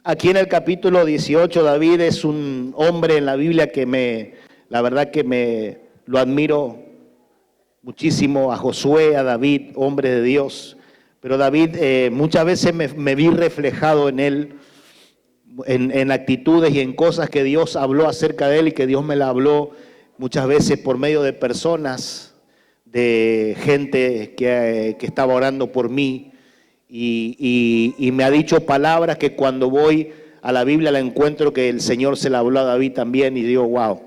Aquí en el capítulo 18, David es un hombre en la Biblia la verdad que lo admiro muchísimo, a Josué, a David, hombre de Dios. Pero David, muchas veces me vi reflejado en él, en actitudes y en cosas que Dios habló acerca de él y que Dios me la habló muchas veces por medio de personas, de gente que estaba orando por mí. Y me ha dicho palabras que cuando voy a la Biblia la encuentro que el Señor se la habló a David también y digo, wow,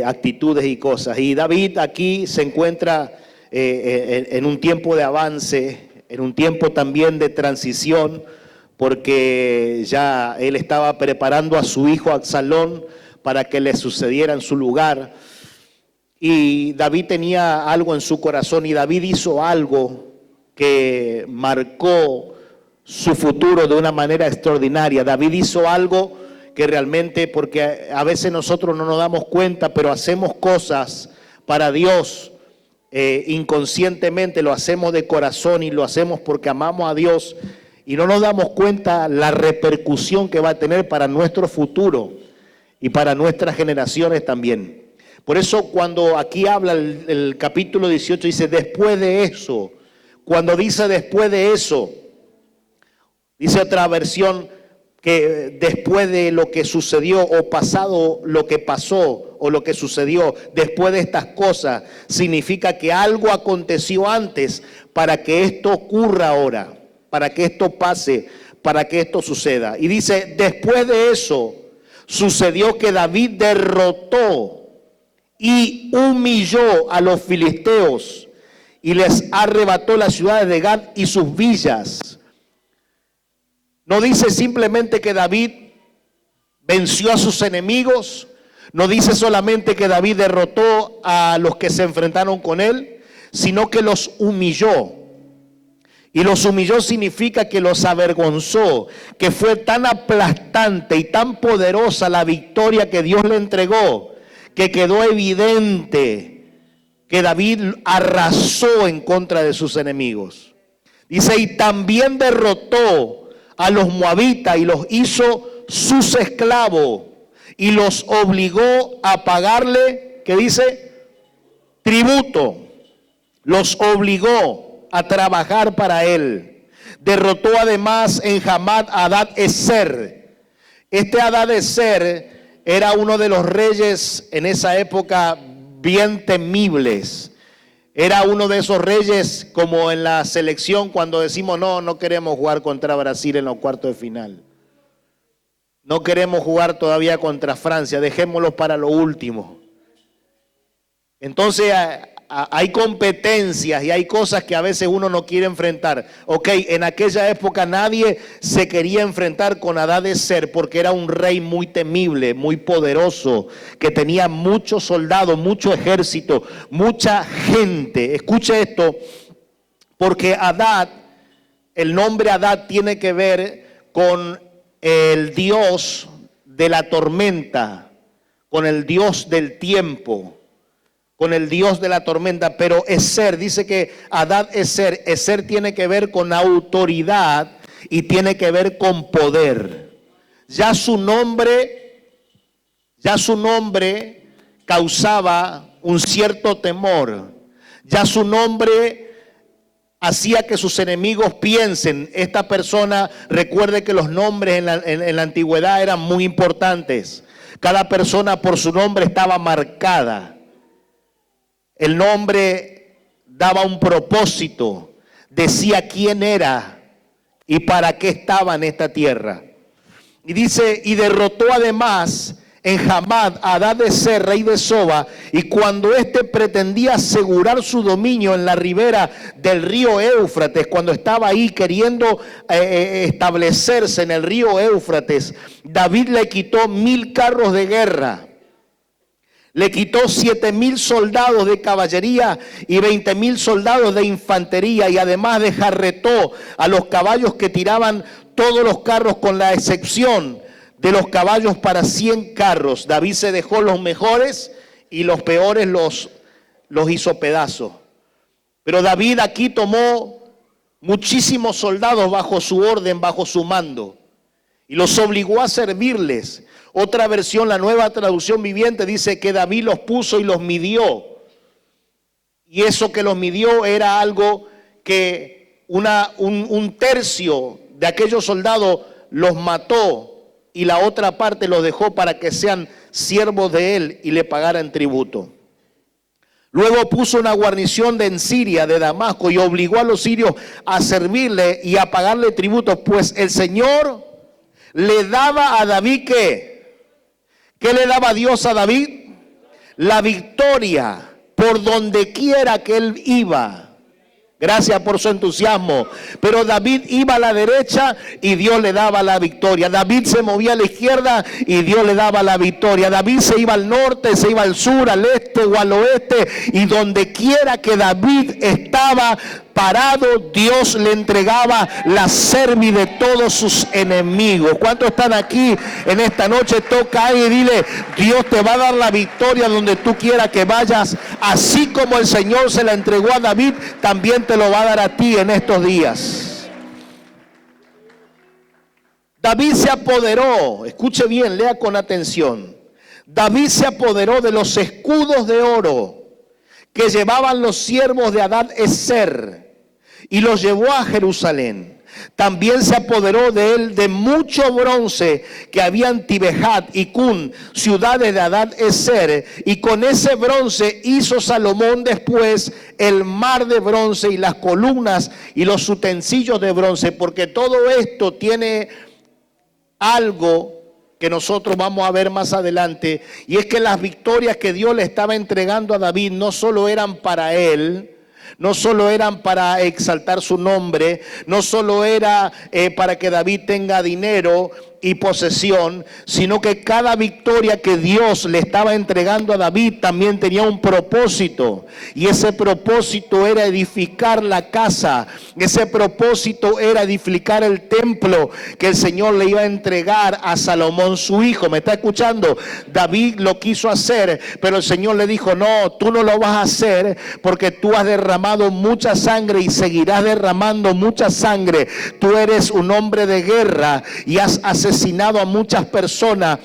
actitudes y cosas. Y David aquí se encuentra en un tiempo de avance, en un tiempo también de transición, porque ya él estaba preparando a su hijo Absalón para que le sucediera en su lugar. Y David tenía algo en su corazón y David hizo algo que marcó su futuro de una manera extraordinaria. David hizo algo que realmente, porque a veces nosotros no nos damos cuenta, pero hacemos cosas para Dios inconscientemente, lo hacemos de corazón y lo hacemos porque amamos a Dios y no nos damos cuenta la repercusión que va a tener para nuestro futuro y para nuestras generaciones también. Por eso cuando aquí habla el capítulo 18 dice después de eso. Cuando dice después de eso, dice otra versión que después de lo que sucedió o pasado lo que pasó o lo que sucedió después de estas cosas, significa que algo aconteció antes para que esto ocurra ahora, para que esto pase, para que esto suceda. Y dice, después de eso sucedió que David derrotó y humilló a los filisteos y les arrebató las ciudades de Gad y sus villas. No dice simplemente que David venció a sus enemigos, no dice solamente que David derrotó a los que se enfrentaron con él, sino que los humilló. Y los humilló significa que los avergonzó, que fue tan aplastante y tan poderosa la victoria que Dios le entregó, que quedó evidente que David arrasó en contra de sus enemigos. Dice, y también derrotó a los moabitas y los hizo sus esclavos y los obligó a pagarle, ¿qué dice? Tributo. Los obligó a trabajar para él. Derrotó además en Hamat a Hadad-ezer. Este Hadad-ezer era uno de los reyes en esa época bien temibles. Era uno de esos reyes como en la selección cuando decimos no queremos jugar contra Brasil en los cuartos de final. No queremos jugar todavía contra Francia, dejémoslo para lo último. Entonces hay competencias y hay cosas que a veces uno no quiere enfrentar. Ok, en aquella época nadie se quería enfrentar con Hadad-ezer porque era un rey muy temible, muy poderoso, que tenía muchos soldados, mucho ejército, mucha gente. Escuche esto, porque Hadad, el nombre Hadad tiene que ver con el Dios de la tormenta, con el Dios del tiempo, con el Dios de la tormenta. Pero Ezer, dice que Hadad-ezer, Ezer tiene que ver con autoridad y tiene que ver con poder. Ya su nombre causaba un cierto temor. Ya su nombre hacía que sus enemigos piensen, esta persona, recuerde que los nombres en la antigüedad eran muy importantes. Cada persona por su nombre estaba marcada. El nombre daba un propósito, decía quién era y para qué estaba en esta tierra. Y dice, y derrotó además en Hamat a Hadad-ezer, rey de Soba, y cuando éste pretendía asegurar su dominio en la ribera del río Éufrates, cuando estaba ahí queriendo establecerse en el río Éufrates, David le quitó 1000 carros de guerra. Le quitó 7,000 soldados de caballería y 20,000 soldados de infantería, y además desjarretó a los caballos que tiraban todos los carros, con la excepción de los caballos para 100 carros. David se dejó los mejores y los peores los hizo pedazos. Pero David aquí tomó muchísimos soldados bajo su orden, bajo su mando. y los obligó a servirles. Otra versión, la Nueva Traducción Viviente, dice que David los puso y los midió. Y eso que los midió era algo que un tercio de aquellos soldados los mató y la otra parte los dejó para que sean siervos de él y le pagaran tributo. Luego puso una guarnición en Siria, de Damasco, y obligó a los sirios a servirle y a pagarle tributos, pues el Señor le daba a David, ¿qué? ¿Qué le daba Dios a David? La victoria por donde quiera que él iba. Gracias por su entusiasmo. Pero David iba a la derecha y Dios le daba la victoria. David se movía a la izquierda y Dios le daba la victoria. David se iba al norte, se iba al sur, al este o al oeste. Y donde quiera que David estaba parado, Dios le entregaba la cerviz de todos sus enemigos. ¿Cuántos están aquí en esta noche? Toca ahí y dile: Dios te va a dar la victoria donde tú quieras que vayas. Así como el Señor se la entregó a David, también te lo va a dar a ti en estos días. David se apoderó, escuche bien, lea con atención. David se apoderó de los escudos de oro que llevaban los siervos de Hadad-Ezer y los llevó a Jerusalén. También se apoderó de él de mucho bronce que había en Tibejat y Cun, ciudades de Hadad-Ezer, y con ese bronce hizo Salomón después el mar de bronce y las columnas y los utensilios de bronce, porque todo esto tiene algo que nosotros vamos a ver más adelante, y es que las victorias que Dios le estaba entregando a David no solo eran para él, no solo eran para exaltar su nombre, no solo era para que David tenga dinero y posesión, sino que cada victoria que Dios le estaba entregando a David también tenía un propósito, y ese propósito era edificar la casa, ese propósito era edificar el templo que el Señor le iba a entregar a Salomón su hijo. ¿Me está escuchando? David lo quiso hacer, pero el Señor le dijo: no, tú no lo vas a hacer, porque tú has derramado mucha sangre y seguirás derramando mucha sangre. Tú eres un hombre de guerra y has asesinado a muchas personas,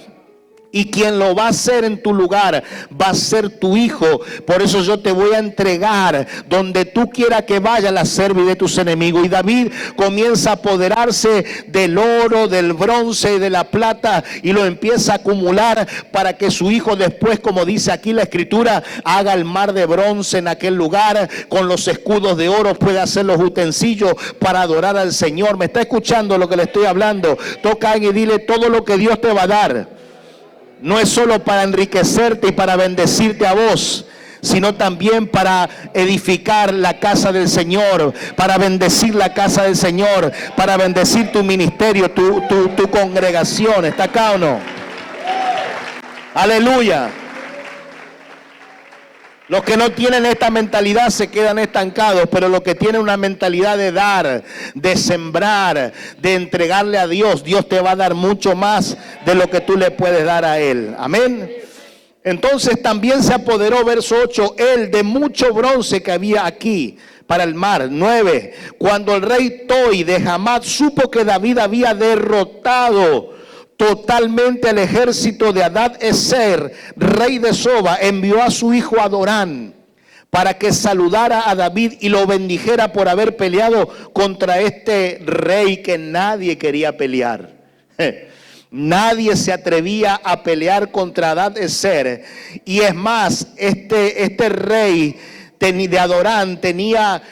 y quien lo va a hacer en tu lugar va a ser tu hijo. Por eso yo te voy a entregar donde tú quieras que vaya la cerviz de tus enemigos. Y David comienza a apoderarse del oro, del bronce y de la plata, y lo empieza a acumular para que su hijo después, como dice aquí la escritura, haga el mar de bronce en aquel lugar. Con los escudos de oro puede hacer los utensilios para adorar al Señor. ¿Me está escuchando lo que le estoy hablando? Toca y dile: todo lo que Dios te va a dar no es solo para enriquecerte y para bendecirte a vos, sino también para edificar la casa del Señor, para bendecir la casa del Señor, para bendecir tu ministerio, tu congregación. ¿Está acá o no? Aleluya. Los que no tienen esta mentalidad se quedan estancados, pero los que tienen una mentalidad de dar, de sembrar, de entregarle a Dios, Dios te va a dar mucho más de lo que tú le puedes dar a Él. Amén. Entonces también se apoderó, verso 8, él de mucho bronce que había aquí para el mar. 9. Cuando el rey Toi de Hamat supo que David había derrotado totalmente el ejército de Hadad-Ezer, rey de Soba, envió a su hijo Adorán para que saludara a David y lo bendijera por haber peleado contra este rey que nadie quería pelear. Nadie se atrevía a pelear contra Hadad-Ezer. Y es más, este rey de Adorán tenía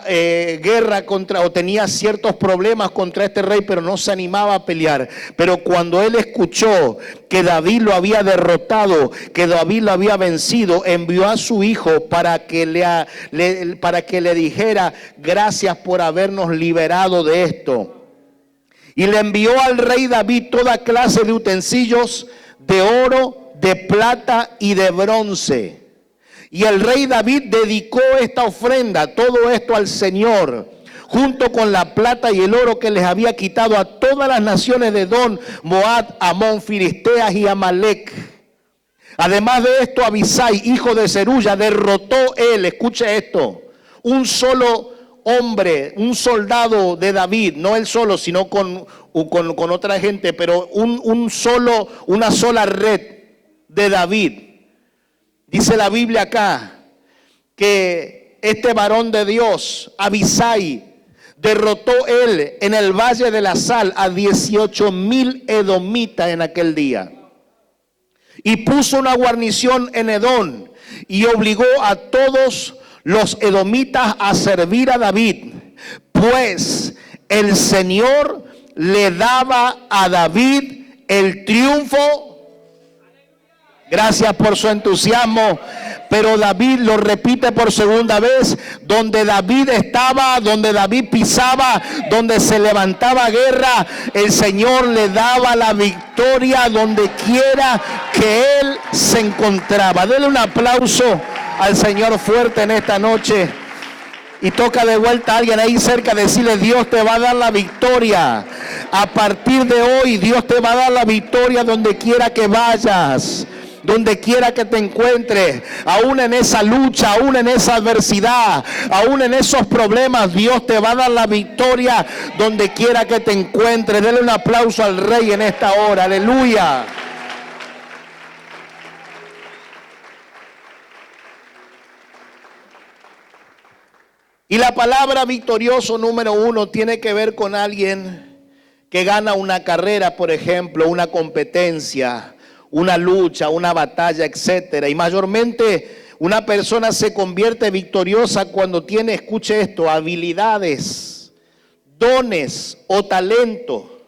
guerra contra, o tenía ciertos problemas contra este rey, pero no se animaba a pelear. Pero cuando él escuchó que David lo había derrotado, que David lo había vencido, envió a su hijo para que le dijera: gracias por habernos liberado de esto. Y le envió al rey David toda clase de utensilios de oro, de plata y de bronce. Y el rey David dedicó esta ofrenda, todo esto al Señor, junto con la plata y el oro que les había quitado a todas las naciones de Edom, Moab, Amón, Filisteas y Amalek. Además de esto, Abisai, hijo de Zeruya, derrotó él, escuche esto, un solo hombre, un soldado de David, no él solo, sino con otra gente, pero una sola red de David. Dice la Biblia acá que este varón de Dios, Abisai, derrotó él en el Valle de la Sal a 18,000 edomitas en aquel día. Y puso una guarnición en Edom y obligó a todos los edomitas a servir a David, pues el Señor le daba a David el triunfo. Gracias por su entusiasmo. Pero David lo repite por segunda vez: donde David estaba, donde David pisaba, donde se levantaba guerra, el Señor le daba la victoria donde quiera que él se encontraba. Denle un aplauso al Señor fuerte en esta noche. Y toca de vuelta a alguien ahí cerca, decirle: Dios te va a dar la victoria. A partir de hoy, Dios te va a dar la victoria donde quiera que vayas, donde quiera que te encuentres, aún en esa lucha, aún en esa adversidad, aún en esos problemas, Dios te va a dar la victoria donde quiera que te encuentres. Dele un aplauso al Rey en esta hora. Aleluya. Y la palabra victorioso número 1 tiene que ver con alguien que gana una carrera, por ejemplo, una competencia, una lucha, una batalla, etcétera. Y mayormente una persona se convierte victoriosa cuando tiene, escuche esto, habilidades, dones o talento.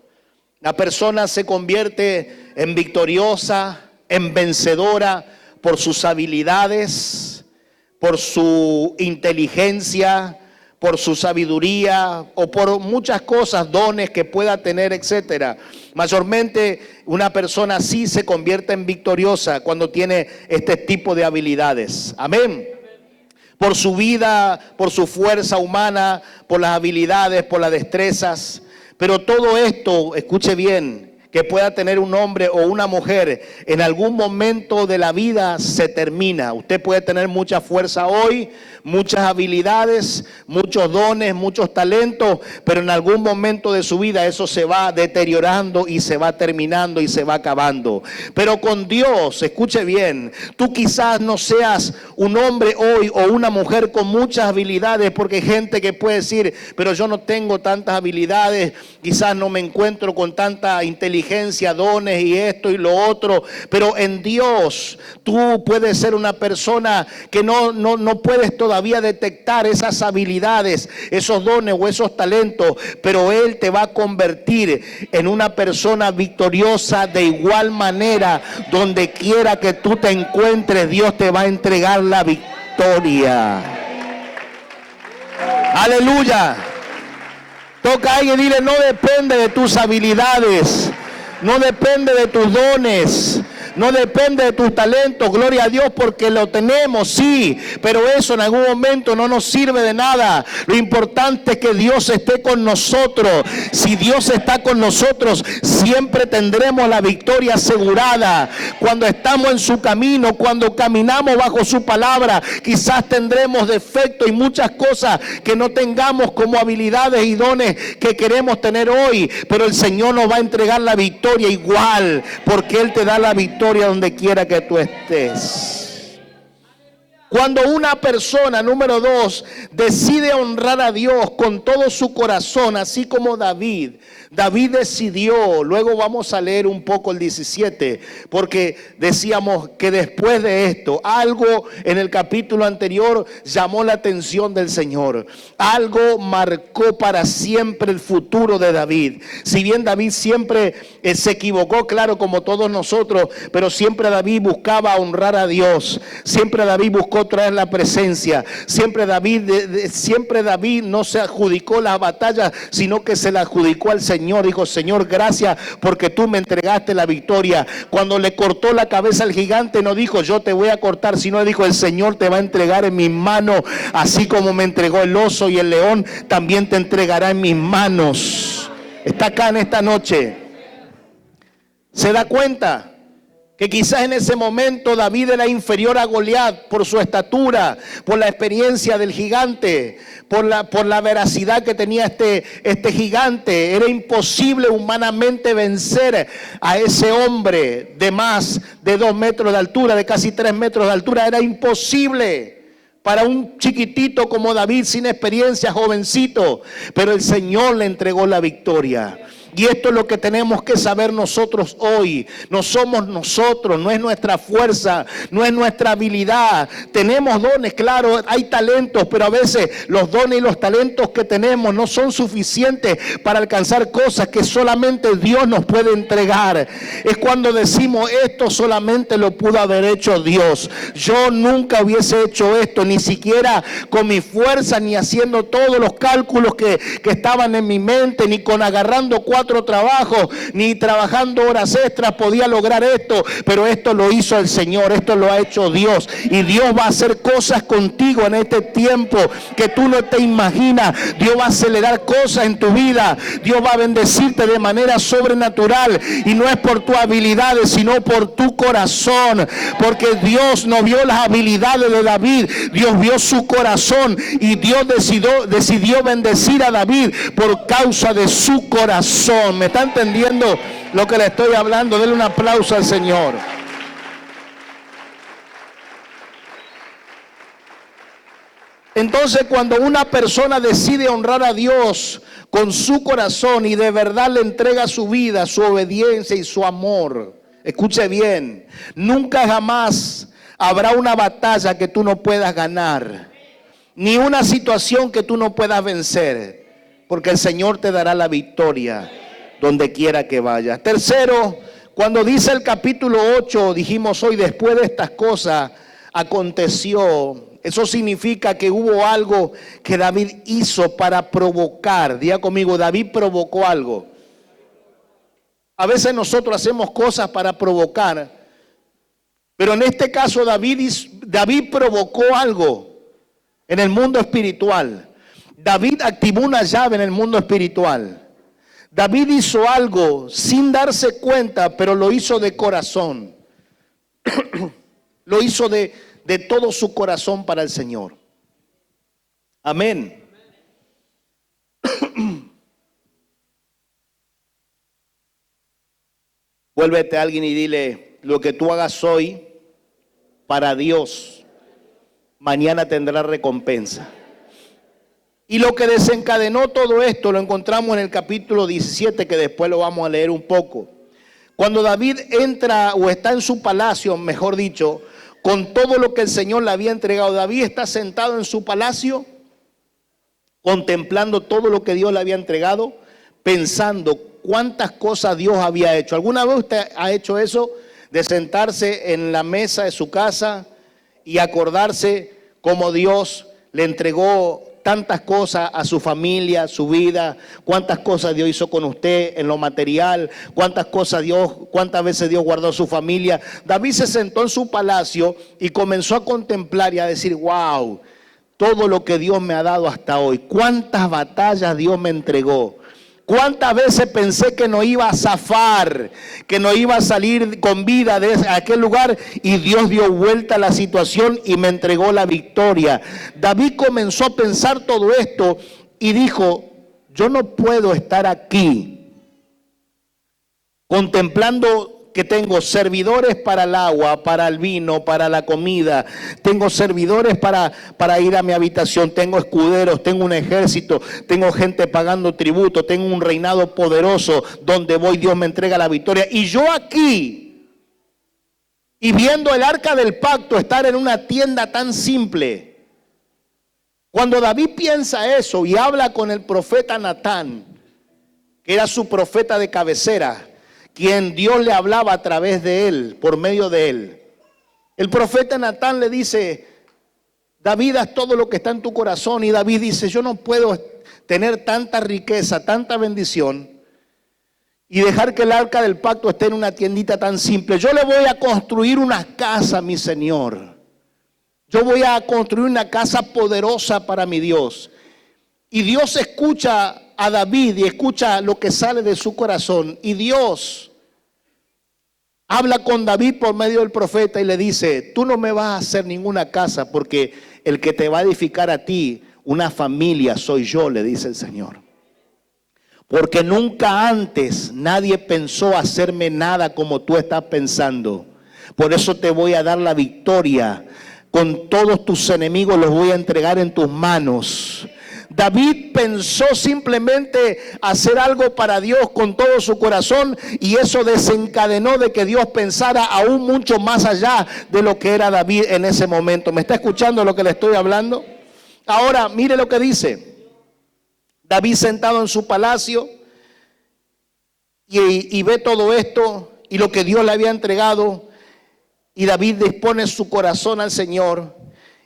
La persona se convierte en victoriosa, en vencedora por sus habilidades, por su inteligencia, por su sabiduría o por muchas cosas, dones que pueda tener, etcétera. Mayormente una persona así se convierte en victoriosa cuando tiene este tipo de habilidades. Amén. Por su vida, por su fuerza humana, por las habilidades, por las destrezas. Pero todo esto, escuche bien, que pueda tener un hombre o una mujer, en algún momento de la vida se termina. Usted puede tener mucha fuerza hoy, muchas habilidades, muchos dones, muchos talentos, pero en algún momento de su vida eso se va deteriorando y se va terminando y se va acabando. Pero con Dios, escuche bien, tú quizás no seas un hombre hoy o una mujer con muchas habilidades, porque hay gente que puede decir: pero yo no tengo tantas habilidades, quizás no me encuentro con tanta inteligencia, dones y esto y lo otro. Pero en Dios tú puedes ser una persona que no puedes todavía detectar esas habilidades, esos dones o esos talentos, pero Él te va a convertir en una persona victoriosa de igual manera. Donde quiera que tú te encuentres, Dios te va a entregar la victoria. Aleluya. Toca a alguien y dile: no depende de tus habilidades, no depende de tus dones, no depende de tus talentos, gloria a Dios, porque lo tenemos, sí, pero eso en algún momento no nos sirve de nada. Lo importante es que Dios esté con nosotros. Si Dios está con nosotros, siempre tendremos la victoria asegurada. Cuando estamos en su camino, cuando caminamos bajo su palabra, quizás tendremos defectos y muchas cosas que no tengamos como habilidades y dones que queremos tener hoy, pero el Señor nos va a entregar la victoria igual, porque Él te da la victoria donde quiera que tú estés. Cuando una persona, número 2, decide honrar a Dios con todo su corazón, así como David decidió. Luego vamos a leer un poco el 17, porque decíamos que después de esto, algo en el capítulo anterior llamó la atención del Señor. Algo marcó para siempre el futuro de David. Si bien David siempre se equivocó, claro, como todos nosotros, pero siempre David buscaba honrar a Dios. Siempre David buscó traer la presencia. Siempre David no se adjudicó las batallas, sino que se la adjudicó al Señor. Dijo: Señor, gracias porque tú me entregaste la victoria. Cuando le cortó la cabeza al gigante, no dijo: yo te voy a cortar, sino dijo: el Señor te va a entregar en mis manos, así como me entregó el oso y el león, también te entregará en mis manos. Está acá en esta noche. ¿Se da cuenta? Que quizás en ese momento David era inferior a Goliat por su estatura, por la experiencia del gigante, por la veracidad que tenía este gigante. Era imposible humanamente vencer a ese hombre de más de 2 metros de altura, de casi 3 metros de altura. Era imposible para un chiquitito como David, sin experiencia, jovencito. Pero el Señor le entregó la victoria. Y esto es lo que tenemos que saber nosotros hoy. No somos nosotros, no es nuestra fuerza, no es nuestra habilidad. Tenemos dones, claro, hay talentos, pero a veces los dones y los talentos que tenemos no son suficientes para alcanzar cosas que solamente Dios nos puede entregar. Es cuando decimos, esto solamente lo pudo haber hecho Dios. Yo nunca hubiese hecho esto, ni siquiera con mi fuerza, ni haciendo todos los cálculos que estaban en mi mente, ni con agarrando 4 trabajos, ni trabajando horas extras podía lograr esto, pero esto lo hizo el Señor, esto lo ha hecho Dios, y Dios va a hacer cosas contigo en este tiempo que tú no te imaginas. Dios va a acelerar cosas en tu vida, Dios va a bendecirte de manera sobrenatural, y no es por tus habilidades, sino por tu corazón, porque Dios no vio las habilidades de David, Dios vio su corazón, y Dios decidió bendecir a David por causa de su corazón. ¿Me está entendiendo lo que le estoy hablando? Denle un aplauso al Señor. Entonces, cuando una persona decide honrar a Dios con su corazón y de verdad le entrega su vida, su obediencia y su amor, escuche bien, nunca jamás habrá una batalla que tú no puedas ganar, ni una situación que tú no puedas vencer, porque el Señor te dará la victoria donde quiera que vayas. Tercero, cuando dice el capítulo 8, dijimos hoy, después de estas cosas aconteció. Eso significa que hubo algo que David hizo para provocar. Diga conmigo, David provocó algo. A veces nosotros hacemos cosas para provocar, pero en este caso David provocó algo en el mundo espiritual. David activó una llave en el mundo espiritual. David hizo algo sin darse cuenta, pero lo hizo de corazón. Lo hizo de todo su corazón para el Señor. Amén. Vuélvete a alguien y dile, lo que tú hagas hoy para Dios, mañana tendrá recompensa. Y lo que desencadenó todo esto lo encontramos en el capítulo 17, que después lo vamos a leer un poco. Cuando David entra o está en su palacio, mejor dicho, con todo lo que el Señor le había entregado. David está sentado en su palacio, contemplando todo lo que Dios le había entregado, pensando cuántas cosas Dios había hecho. ¿Alguna vez usted ha hecho eso? De sentarse en la mesa de su casa y acordarse cómo Dios le entregó tantas cosas a su familia, a su vida, cuántas cosas Dios hizo con usted en lo material, cuántas veces Dios guardó a su familia. David se sentó en su palacio y comenzó a contemplar y a decir, wow, todo lo que Dios me ha dado hasta hoy, cuántas batallas Dios me entregó. ¿Cuántas veces pensé que no iba a zafar, que no iba a salir con vida de aquel lugar? Y Dios dio vuelta a la situación y me entregó la victoria. David comenzó a pensar todo esto y dijo, yo no puedo estar aquí contemplando que tengo servidores para el agua, para el vino, para la comida. Tengo servidores para ir a mi habitación. Tengo escuderos, tengo un ejército, tengo gente pagando tributo, tengo un reinado poderoso. Donde voy, Dios me entrega la victoria. Y yo aquí, y viendo el arca del pacto estar en una tienda tan simple. Cuando David piensa eso y habla con el profeta Natán, que era su profeta de cabecera, quien Dios le hablaba a través de él, por medio de él. El profeta Natán le dice, David, haz todo lo que está en tu corazón. Y David dice, yo no puedo tener tanta riqueza, tanta bendición y dejar que el arca del pacto esté en una tiendita tan simple. Yo le voy a construir una casa, mi Señor. Yo voy a construir una casa poderosa para mi Dios. Y Dios escucha a David y escucha lo que sale de su corazón. Y Dios habla con David por medio del profeta y le dice: tú no me vas a hacer ninguna casa, porque el que te va a edificar a ti una familia soy yo, le dice el Señor. Porque nunca antes nadie pensó hacerme nada como tú estás pensando. Por eso te voy a dar la victoria. Con todos tus enemigos los voy a entregar en tus manos. David pensó simplemente hacer algo para Dios con todo su corazón, y eso desencadenó de que Dios pensara aún mucho más allá de lo que era David en ese momento. ¿Me está escuchando lo que le estoy hablando? Ahora, mire lo que dice. David sentado en su palacio y ve todo esto y lo que Dios le había entregado, y David dispone su corazón al Señor.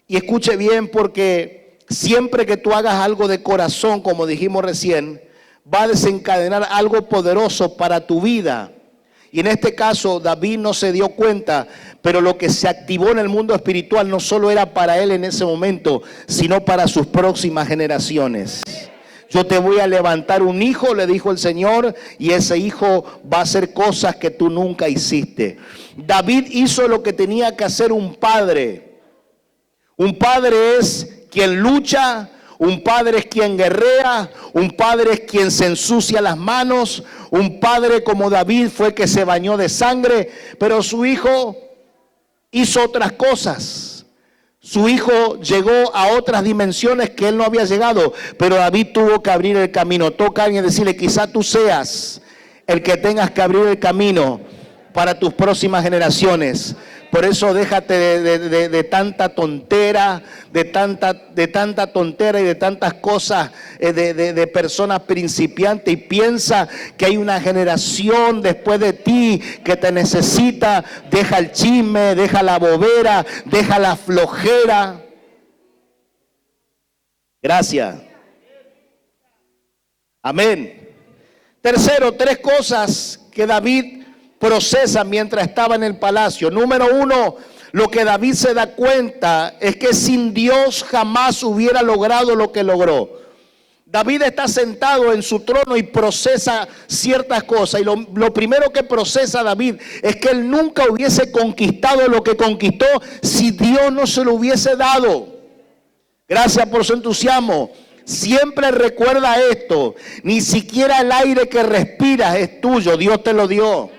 Y escuche bien, porque siempre que tú hagas algo de corazón, como dijimos recién, va a desencadenar algo poderoso para tu vida. Y en este caso David no se dio cuenta, pero lo que se activó en el mundo espiritual no solo era para él en ese momento, sino para sus próximas generaciones. Yo te voy a levantar un hijo, le dijo el Señor, y ese hijo va a hacer cosas que tú nunca hiciste. David hizo lo que tenía que hacer un padre. Un padre es quien lucha, un padre es quien guerrea, un padre es quien se ensucia las manos, un padre como David fue que se bañó de sangre, pero su hijo hizo otras cosas. Su hijo llegó a otras dimensiones que él no había llegado, pero David tuvo que abrir el camino. Toca a alguien y decirle: quizá tú seas el que tengas que abrir el camino para tus próximas generaciones. Por eso déjate de tanta tontera, de tanta tontera y de tantas cosas de personas principiantes, y piensa que hay una generación después de ti que te necesita. Deja el chisme, deja la bobera, deja la flojera. Gracias. Amén. Tercero, 3 cosas que David procesa mientras estaba en el palacio. Número 1, lo que David se da cuenta es que sin Dios jamás hubiera logrado lo que logró. David está sentado en su trono y procesa ciertas cosas, y lo primero que procesa David es que él nunca hubiese conquistado lo que conquistó si Dios no se lo hubiese dado. Gracias por su entusiasmo. Siempre recuerda esto: ni siquiera el aire que respiras es tuyo, Dios te lo dio.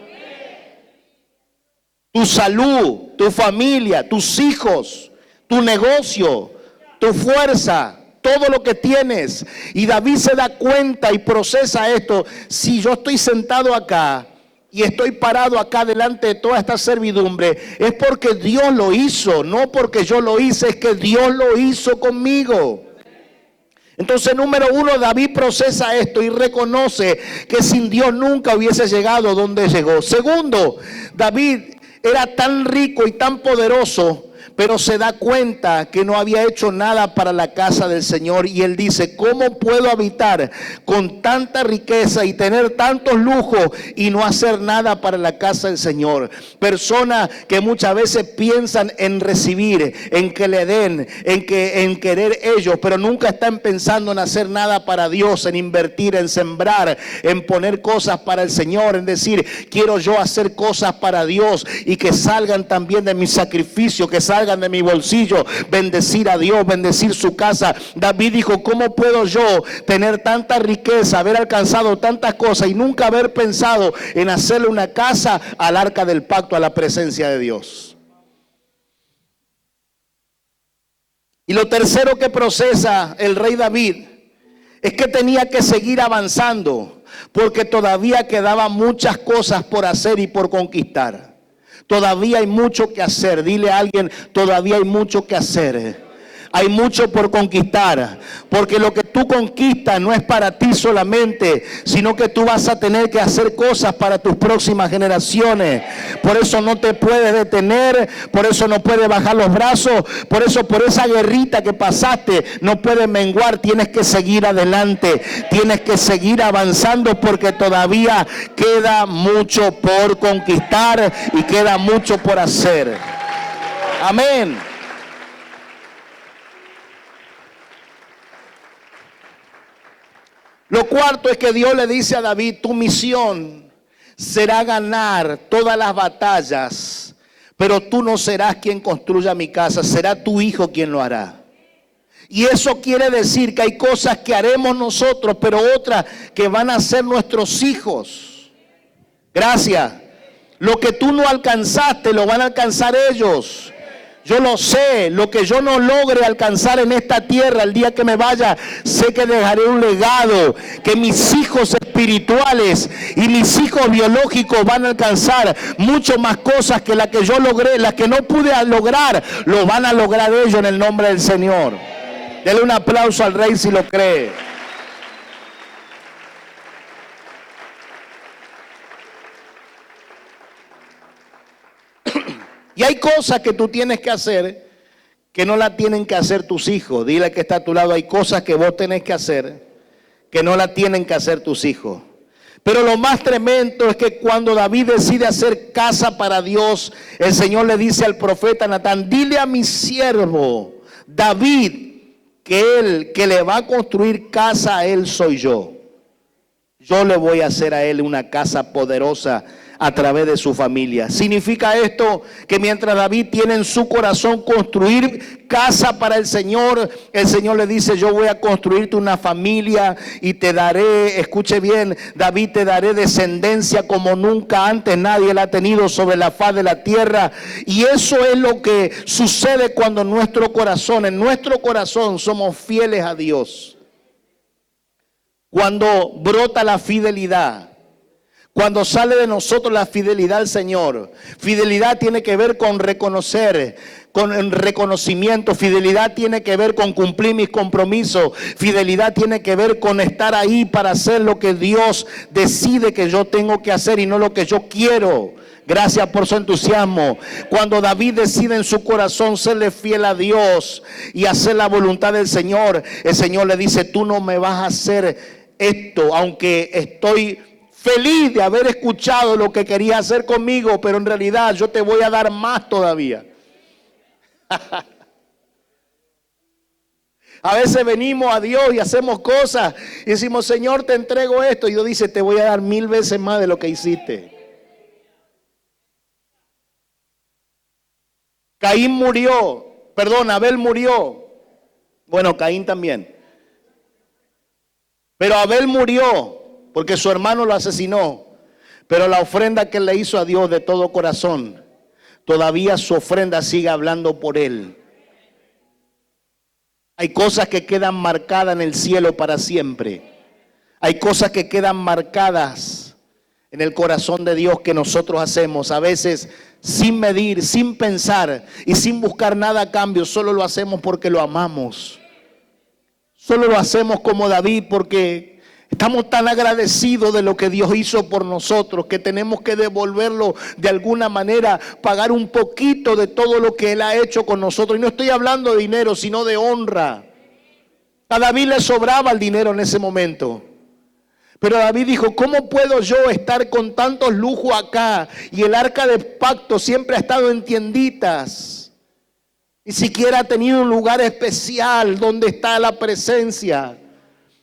Tu salud, tu familia, tus hijos, tu negocio, tu fuerza, todo lo que tienes. Y David se da cuenta y procesa esto: si yo estoy sentado acá y estoy parado acá delante de toda esta servidumbre, es porque Dios lo hizo, no porque yo lo hice, es que Dios lo hizo conmigo. Entonces, número 1, David procesa esto y reconoce que sin Dios nunca hubiese llegado donde llegó. Segundo, David era tan rico y tan poderoso, pero se da cuenta que no había hecho nada para la casa del Señor. Y él dice: ¿cómo puedo habitar con tanta riqueza y tener tantos lujos y no hacer nada para la casa del Señor? Personas que muchas veces piensan en recibir, en que le den, en querer ellos, pero nunca están pensando en hacer nada para Dios, en invertir, en sembrar, en poner cosas para el Señor, en decir: quiero yo hacer cosas para Dios y que salgan también de mi sacrificio, que salgan de mi bolsillo, bendecir a Dios, bendecir su casa. David dijo: ¿cómo puedo yo tener tanta riqueza, haber alcanzado tantas cosas y nunca haber pensado en hacerle una casa al arca del pacto, a la presencia de Dios? Y lo tercero que procesa el rey David es que tenía que seguir avanzando, porque todavía quedaban muchas cosas por hacer y por conquistar. Todavía hay mucho que hacer. Dile a alguien: todavía hay mucho que hacer. Hay mucho por conquistar, porque lo que tú conquistas no es para ti solamente, sino que tú vas a tener que hacer cosas para tus próximas generaciones. Por eso no te puedes detener, por eso no puedes bajar los brazos, por eso por esa guerrita que pasaste no puedes menguar. Tienes que seguir adelante, tienes que seguir avanzando, porque todavía queda mucho por conquistar y queda mucho por hacer. Amén. Lo cuarto es que Dios le dice a David: tu misión será ganar todas las batallas, pero tú no serás quien construya mi casa, será tu hijo quien lo hará. Y eso quiere decir que hay cosas que haremos nosotros, pero otras que van a ser nuestros hijos. Gracias. Lo que tú no alcanzaste, lo van a alcanzar ellos. Yo lo sé, lo que yo no logre alcanzar en esta tierra, el día que me vaya, sé que dejaré un legado, que mis hijos espirituales y mis hijos biológicos van a alcanzar mucho más cosas que las que yo logré, las que no pude lograr, lo van a lograr ellos en el nombre del Señor. Dele un aplauso al Rey si lo cree. Y hay cosas que tú tienes que hacer que no las tienen que hacer tus hijos. Dile al que está a tu lado, hay cosas que vos tenés que hacer que no las tienen que hacer tus hijos. Pero lo más tremendo es que cuando David decide hacer casa para Dios, el Señor le dice al profeta Natán, dile a mi siervo David que él que le va a construir casa a él soy yo. Yo le voy a hacer a él una casa poderosa a través de su familia. Significa esto que mientras David tiene en su corazón construir casa para el Señor le dice, yo voy a construirte una familia y te daré, escuche bien, David, te daré descendencia como nunca antes nadie la ha tenido sobre la faz de la tierra. Y eso es lo que sucede cuando en nuestro corazón somos fieles a Dios. Cuando brota la fidelidad, cuando sale de nosotros la fidelidad al Señor. Fidelidad tiene que ver con reconocer, con el reconocimiento. Fidelidad tiene que ver con cumplir mis compromisos. Fidelidad tiene que ver con estar ahí para hacer lo que Dios decide que yo tengo que hacer y no lo que yo quiero. Gracias por su entusiasmo. Cuando David decide en su corazón serle fiel a Dios y hacer la voluntad del Señor, el Señor le dice, tú no me vas a hacer esto, aunque estoy feliz de haber escuchado lo que quería hacer conmigo, pero en realidad yo te voy a dar más todavía. A veces venimos a Dios y hacemos cosas y decimos, Señor, te entrego esto, y Dios dice, te voy a dar 1000 veces más de lo que hiciste. Abel murió. Bueno, Caín también. Pero Abel murió porque su hermano lo asesinó. Pero la ofrenda que él le hizo a Dios de todo corazón, todavía su ofrenda sigue hablando por él. Hay cosas que quedan marcadas en el cielo para siempre. Hay cosas que quedan marcadas en el corazón de Dios que nosotros hacemos. A veces sin medir, sin pensar y sin buscar nada a cambio. Solo lo hacemos porque lo amamos. Solo lo hacemos como David porque estamos tan agradecidos de lo que Dios hizo por nosotros que tenemos que devolverlo de alguna manera, pagar un poquito de todo lo que Él ha hecho con nosotros. Y no estoy hablando de dinero, sino de honra. A David le sobraba el dinero en ese momento. Pero David dijo, ¿cómo puedo yo estar con tantos lujos acá? Y el arca de pacto siempre ha estado en tienditas. Ni siquiera ha tenido un lugar especial donde está la presencia.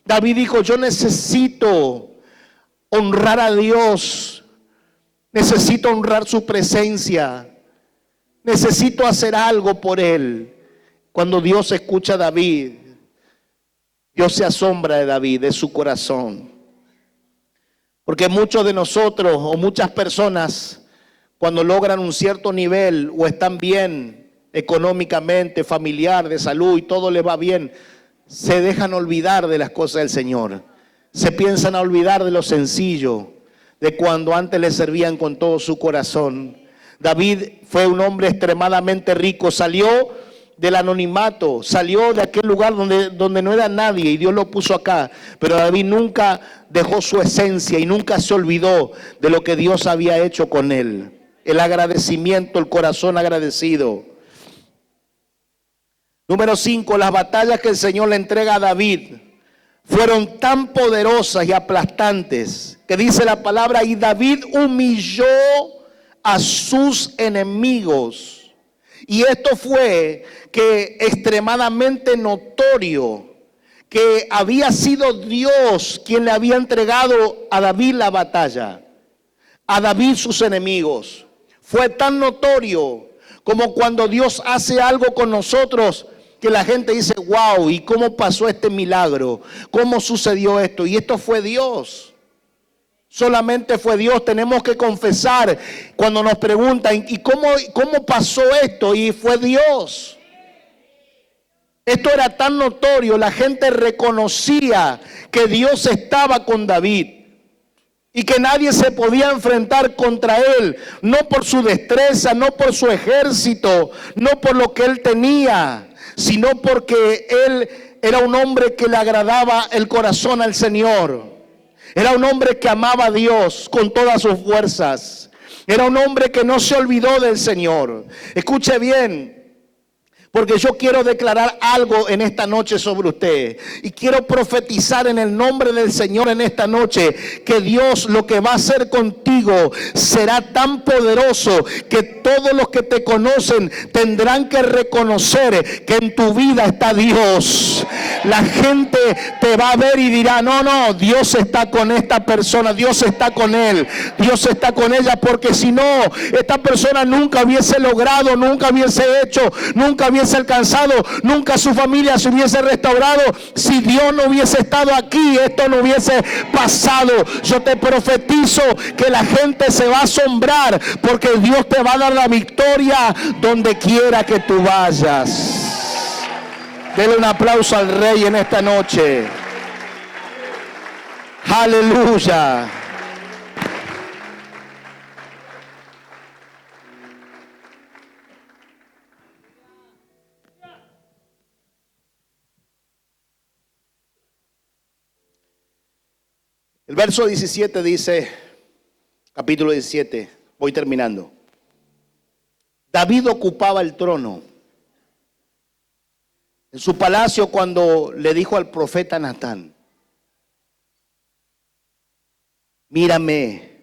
David dijo, yo necesito honrar a Dios. Necesito honrar su presencia. Necesito hacer algo por Él. Cuando Dios escucha a David, Dios se asombra de David, de su corazón. Porque muchos de nosotros o muchas personas, cuando logran un cierto nivel o están bien económicamente, familiar, de salud y todo les va bien, se dejan olvidar de las cosas del Señor. Se piensan a olvidar de lo sencillo, de cuando antes le servían con todo su corazón. David fue un hombre extremadamente rico, salió del anonimato, salió de aquel lugar donde no era nadie y Dios lo puso acá. Pero David nunca dejó su esencia y nunca se olvidó de lo que Dios había hecho con él. El agradecimiento, el corazón agradecido. Número 5, las batallas que el Señor le entrega a David fueron tan poderosas y aplastantes que dice la palabra, y David humilló a sus enemigos. Y esto fue que extremadamente notorio que había sido Dios quien le había entregado a David la batalla. a David sus enemigos. Fue tan notorio como cuando Dios hace algo con nosotros que la gente dice, wow, ¿y cómo pasó este milagro? ¿Cómo sucedió esto? Y esto fue Dios. Solamente fue Dios. Tenemos que confesar cuando nos preguntan, ¿y cómo pasó esto? Y fue Dios. Esto era tan notorio, la gente reconocía que Dios estaba con David y que nadie se podía enfrentar contra él, no por su destreza, no por su ejército, no por lo que él tenía, sino porque él era un hombre que le agradaba el corazón al Señor. Era un hombre que amaba a Dios con todas sus fuerzas. Era un hombre que no se olvidó del Señor. Escuche bien, porque yo quiero declarar algo en esta noche sobre usted. Y quiero profetizar en el nombre del Señor en esta noche que Dios lo que va a hacer contigo será tan poderoso que todos los que te conocen tendrán que reconocer que en tu vida está Dios. La gente te va a ver y dirá, no, Dios está con esta persona, Dios está con él, Dios está con ella, porque si no, esta persona nunca hubiese logrado, nunca hubiese hecho, nunca hubiese alcanzado, nunca su familia se hubiese restaurado. Si Dios no hubiese estado aquí, esto no hubiese pasado. Yo te profetizo que la gente se va a asombrar porque Dios te va a dar la victoria donde quiera que tú vayas. Denle un aplauso al Rey en esta noche. Aleluya. El verso 17 dice, capítulo 17, voy terminando. David ocupaba el trono en su palacio cuando le dijo al profeta Natán, mírame,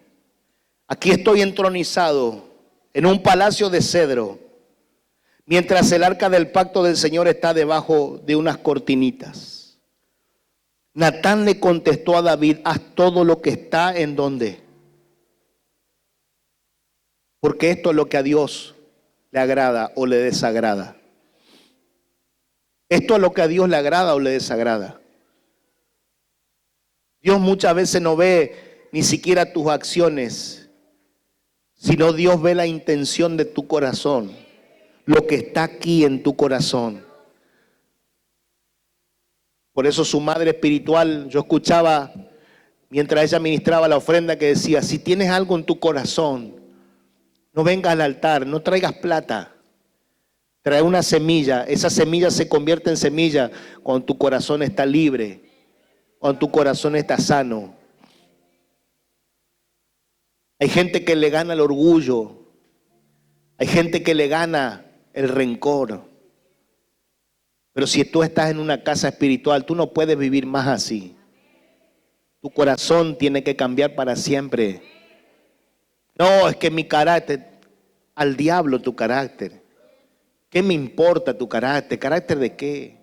aquí estoy entronizado en un palacio de cedro, mientras el arca del pacto del Señor está debajo de unas cortinitas. Natán le contestó a David, haz todo lo que está en donde. Porque esto es lo que a Dios le agrada o le desagrada. Esto es lo que a Dios le agrada o le desagrada. Dios muchas veces no ve ni siquiera tus acciones, sino Dios ve la intención de tu corazón, lo que está aquí en tu corazón. Por eso su madre espiritual, yo escuchaba mientras ella ministraba la ofrenda que decía, si tienes algo en tu corazón, no vengas al altar, no traigas plata, trae una semilla. Esa semilla se convierte en semilla cuando tu corazón está libre, cuando tu corazón está sano. Hay gente que le gana el orgullo, hay gente que le gana el rencor. Pero si tú estás en una casa espiritual, tú no puedes vivir más así. Tu corazón tiene que cambiar para siempre. No, es que mi carácter, al diablo tu carácter. ¿Qué me importa tu carácter? ¿Carácter de qué?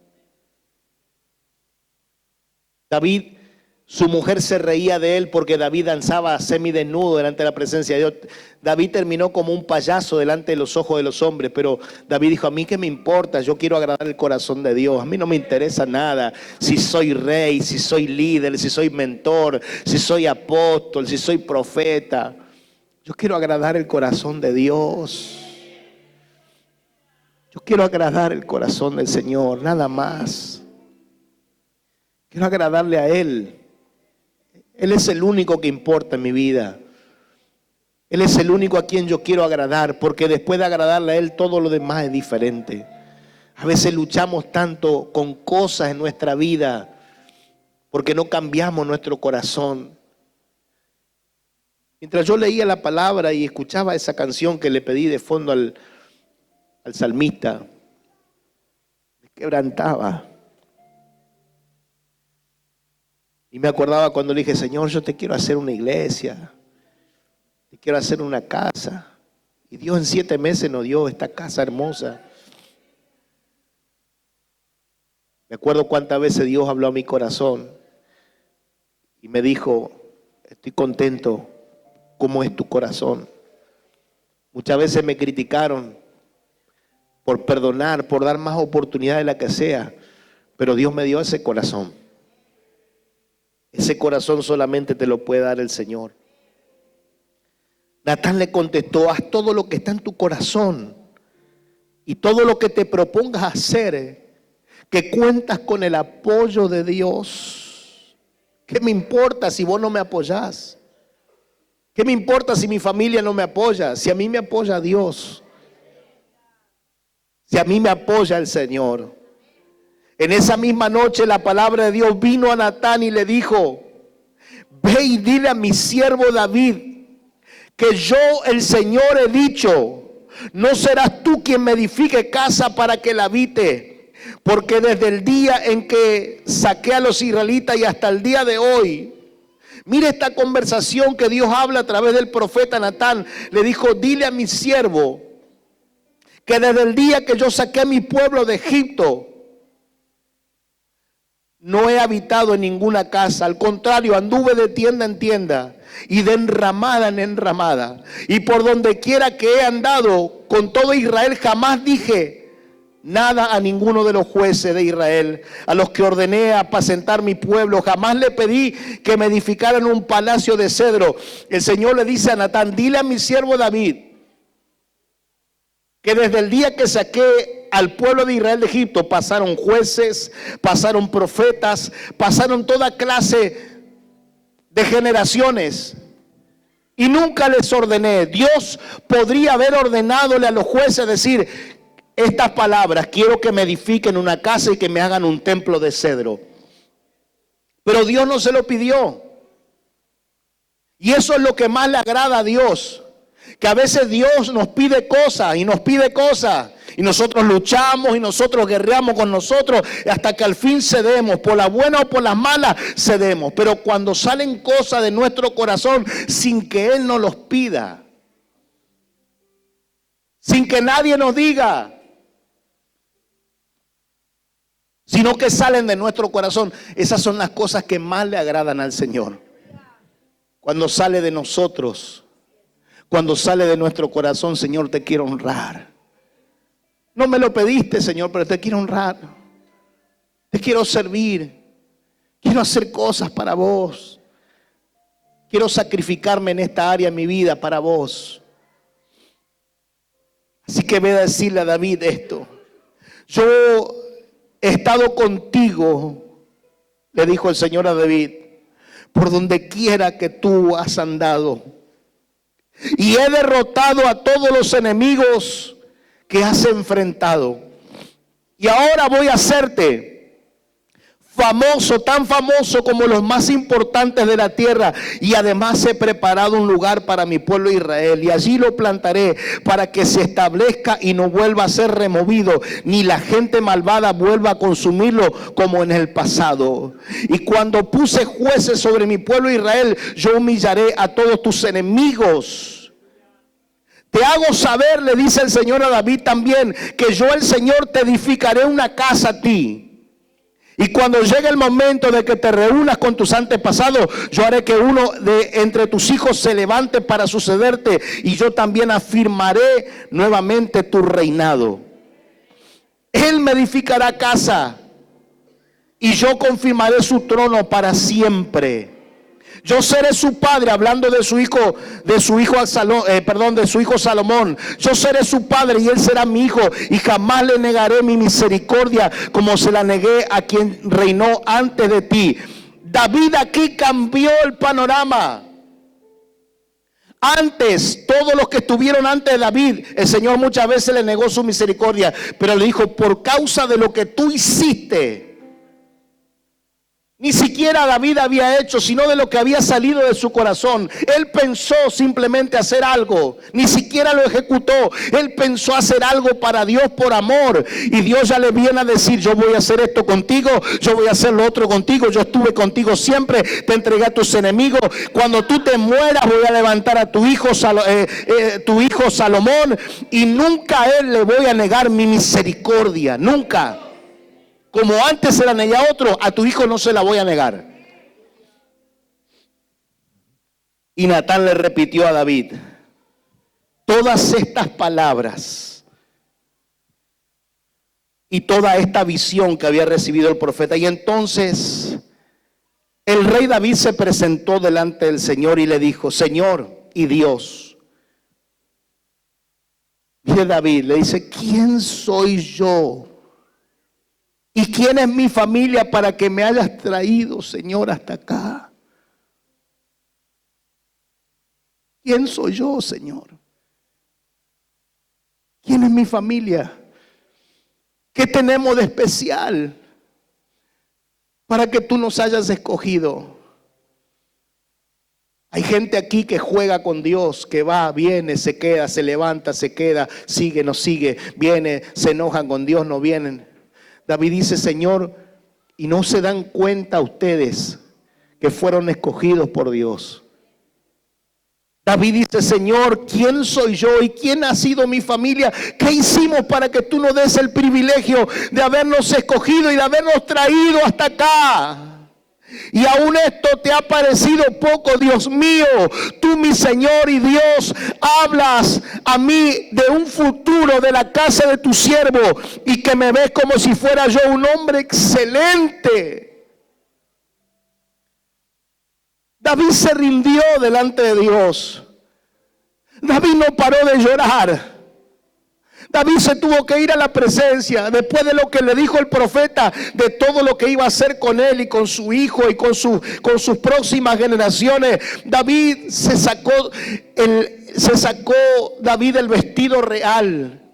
David, su mujer se reía de él porque David danzaba semidesnudo delante de la presencia de Dios. David terminó como un payaso delante de los ojos de los hombres, pero David dijo, a mí qué me importa, yo quiero agradar el corazón de Dios, a mí no me interesa nada si soy rey, si soy líder, si soy mentor, si soy apóstol, si soy profeta. Yo quiero agradar el corazón de Dios. Yo quiero agradar el corazón del Señor, nada más. Quiero agradarle a Él. Él es el único que importa en mi vida. Él es el único a quien yo quiero agradar, porque después de agradarle a Él, todo lo demás es diferente. A veces luchamos tanto con cosas en nuestra vida, porque no cambiamos nuestro corazón. Mientras yo leía la palabra y escuchaba esa canción que le pedí de fondo al salmista, me quebrantaba. Y me acordaba cuando le dije, Señor, yo te quiero hacer una iglesia, te quiero hacer una casa. Y Dios en 7 meses nos dio esta casa hermosa. Me acuerdo cuántas veces Dios habló a mi corazón y me dijo, estoy contento cómo es tu corazón. Muchas veces me criticaron por perdonar, por dar más oportunidad de la que sea, pero Dios me dio ese corazón. Ese corazón solamente te lo puede dar el Señor. Natán le contestó: haz todo lo que está en tu corazón y todo lo que te propongas hacer, que cuentas con el apoyo de Dios. ¿Qué me importa si vos no me apoyás? ¿Qué me importa si mi familia no me apoya? Si a mí me apoya Dios, si a mí me apoya el Señor. En esa misma noche la palabra de Dios vino a Natán y le dijo: ve y dile a mi siervo David que yo, el Señor, he dicho: no serás tú quien me edifique casa para que la habite, porque desde el día en que saqué a los israelitas y hasta el día de hoy. Mire esta conversación que Dios habla a través del profeta Natán. Le dijo: dile a mi siervo que desde el día que yo saqué a mi pueblo de Egipto, no he habitado en ninguna casa. Al contrario, anduve de tienda en tienda y de enramada en enramada. Y por donde quiera que he andado con todo Israel, jamás dije nada a ninguno de los jueces de Israel, a los que ordené apacentar mi pueblo. Jamás le pedí que me edificaran un palacio de cedro. El Señor le dice a Natán: dile a mi siervo David que desde el día que saqué al pueblo de Israel de Egipto, pasaron jueces, pasaron profetas, pasaron toda clase de generaciones, y nunca les ordené. Dios podría haber ordenadole a los jueces decir estas palabras: quiero que me edifiquen una casa y que me hagan un templo de cedro. Pero Dios no se lo pidió. Y eso es lo que más le agrada a Dios. Que a veces Dios nos pide cosas y nos pide cosas, y nosotros luchamos y nosotros guerreamos con nosotros hasta que al fin cedemos, por las buenas o por las malas cedemos. Pero cuando salen cosas de nuestro corazón sin que Él nos los pida, sin que nadie nos diga, sino que salen de nuestro corazón, esas son las cosas que más le agradan al Señor. Cuando sale de nosotros, cuando sale de nuestro corazón: Señor, te quiero honrar. No me lo pediste, Señor, pero te quiero honrar. Te quiero servir. Quiero hacer cosas para vos. Quiero sacrificarme en esta área de mi vida para vos. Así que ve a decirle a David esto: yo he estado contigo, le dijo el Señor a David, por donde quiera que tú has andado. Y he derrotado a todos los enemigos que has enfrentado. Y ahora voy a hacerte famoso, tan famoso como los más importantes de la tierra. Y además he preparado un lugar para mi pueblo Israel, y allí lo plantaré para que se establezca y no vuelva a ser removido, ni la gente malvada vuelva a consumirlo como en el pasado. Y cuando puse jueces sobre mi pueblo Israel, yo humillaré a todos tus enemigos. Te hago saber, le dice el Señor a David también, que yo, el Señor, te edificaré una casa a ti. Y cuando llegue el momento de que te reúnas con tus antepasados, yo haré que uno de entre tus hijos se levante para sucederte, y yo también afirmaré nuevamente tu reinado. Él me edificará casa y yo confirmaré su trono para siempre. Yo seré su padre, hablando de su hijo Salomón. Yo seré su padre y él será mi hijo, y jamás le negaré mi misericordia como se la negué a quien reinó antes de ti. David aquí cambió el panorama. Antes, todos los que estuvieron antes de David, el Señor muchas veces le negó su misericordia, pero le dijo: por causa de lo que tú hiciste. Ni siquiera David había hecho, sino de lo que había salido de su corazón. Él pensó simplemente hacer algo, ni siquiera lo ejecutó. Él pensó hacer algo para Dios por amor, y Dios ya le viene a decir: yo voy a hacer esto contigo, yo voy a hacer lo otro contigo, yo estuve contigo siempre, te entregué a tus enemigos. Cuando tú te mueras voy a levantar a tu hijo Salomón, y nunca a él le voy a negar mi misericordia, nunca. Como antes se la negué a otro, a tu hijo no se la voy a negar. Y Natán le repitió a David todas estas palabras y toda esta visión que había recibido el profeta. Y entonces el rey David se presentó delante del Señor y le dijo: Señor y Dios. Mire, David le dice: ¿quién soy yo? ¿Y quién es mi familia para que me hayas traído, Señor, hasta acá? ¿Quién soy yo, Señor? ¿Quién es mi familia? ¿Qué tenemos de especial para que tú nos hayas escogido? Hay gente aquí que juega con Dios, que va, viene, se queda, se levanta, se queda, sigue, no sigue, viene, se enojan con Dios, no vienen. David dice: Señor, y no se dan cuenta ustedes que fueron escogidos por Dios. David dice: Señor, ¿quién soy yo y quién ha sido mi familia? ¿Qué hicimos para que tú nos des el privilegio de habernos escogido y de habernos traído hasta acá? Y aún esto te ha parecido poco, Dios mío. Tú, mi Señor y Dios, hablas a mí de un futuro de la casa de tu siervo y que me ves como si fuera yo un hombre excelente. David se rindió delante de Dios. David no paró de llorar. David se tuvo que ir a la presencia después de lo que le dijo el profeta, de todo lo que iba a hacer con él y con su hijo y con sus próximas generaciones. David se sacó David el vestido real,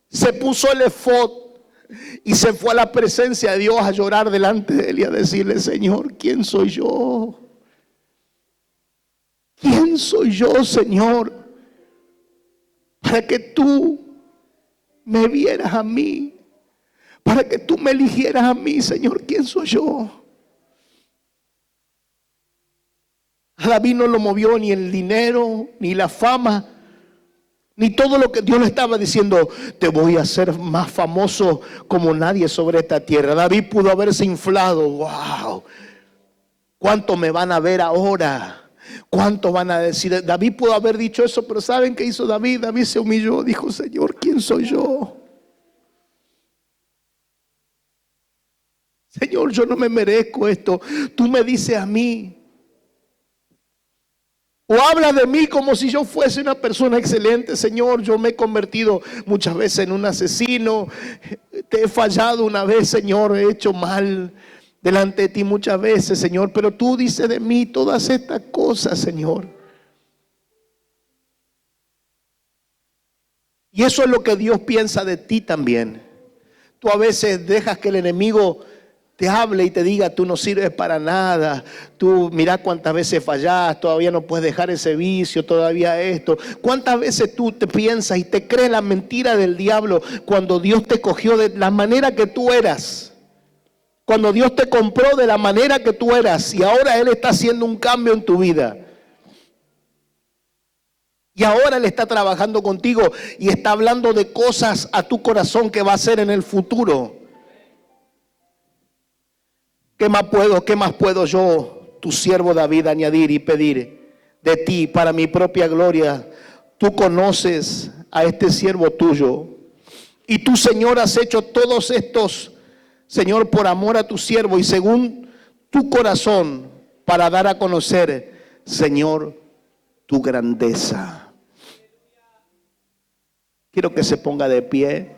se puso el efod y se fue a la presencia de Dios a llorar delante de él y a decirle: Señor, ¿quién soy yo? ¿Quién soy yo, Señor, para que tú me vieras a mí, para que tú me eligieras a mí, Señor? ¿Quién soy yo? A David no lo movió ni el dinero, ni la fama, ni todo lo que Dios le estaba diciendo: te voy a hacer más famoso como nadie sobre esta tierra. David pudo haberse inflado: wow, ¿cuánto me van a ver ahora? ¿Cuánto van a decir? David pudo haber dicho eso, pero ¿saben qué hizo David? David se humilló, dijo: Señor, ¿quién soy yo? Señor, yo no me merezco esto. Tú me dices a mí, o hablas de mí como si yo fuese una persona excelente. Señor, yo me he convertido muchas veces en un asesino. Te he fallado una vez, Señor, he hecho mal delante de ti muchas veces, Señor, pero tú dices de mí todas estas cosas, Señor. Y eso es lo que Dios piensa de ti también. Tú a veces dejas que el enemigo te hable y te diga: tú no sirves para nada, tú mira cuántas veces fallás, todavía no puedes dejar ese vicio, todavía esto. ¿Cuántas veces tú te piensas y te crees la mentira del diablo cuando Dios te cogió de la manera que tú eras? Cuando Dios te compró de la manera que tú eras y ahora Él está haciendo un cambio en tu vida. Y ahora Él está trabajando contigo y está hablando de cosas a tu corazón que va a hacer en el futuro. ¿Qué más puedo yo, tu siervo David, añadir y pedir de ti para mi propia gloria? Tú conoces a este siervo tuyo y tú, Señor, has hecho todos estos, Señor, por amor a tu siervo y según tu corazón, para dar a conocer, Señor, tu grandeza. Quiero que se ponga de pie.